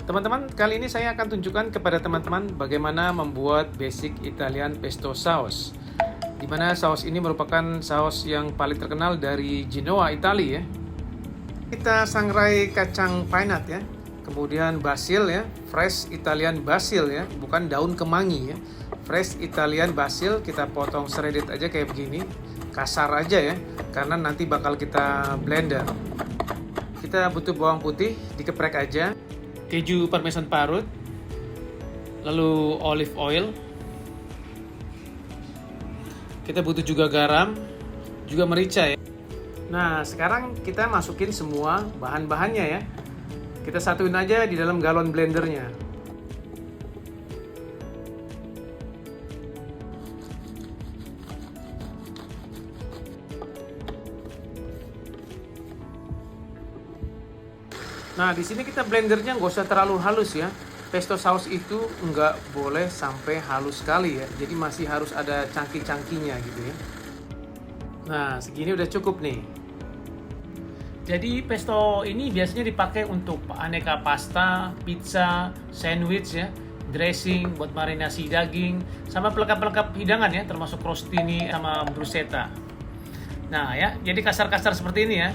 Teman-teman, kali ini saya akan tunjukkan kepada teman-teman bagaimana membuat basic Italian pesto sauce. Di mana saus ini merupakan saus yang paling terkenal dari Genoa, Italia ya. Kita sangrai kacang pine nut ya. Kemudian basil ya, fresh Italian basil ya, bukan daun kemangi ya. Fresh Italian basil kita potong shredded aja kayak begini. Kasar aja ya, karena nanti bakal kita blender. Kita butuh bawang putih, dikeprek aja. Keju parmesan parut, lalu olive oil. Kita butuh juga garam, juga merica ya. Nah, sekarang kita masukin semua bahan-bahannya ya. Kita satuin aja di dalam galon blendernya. Nah, di sini kita blendernya nggak usah terlalu halus ya. Pesto saus itu nggak boleh sampai halus sekali ya. Jadi masih harus ada cangki-cangkinya gitu ya. Nah, segini udah cukup nih. Jadi pesto ini biasanya dipakai untuk aneka pasta, pizza, sandwich ya, dressing, buat marinasi daging, sama pelengkap-pelengkap hidangan ya, termasuk crostini sama bruschetta. Nah ya, jadi kasar-kasar seperti ini ya.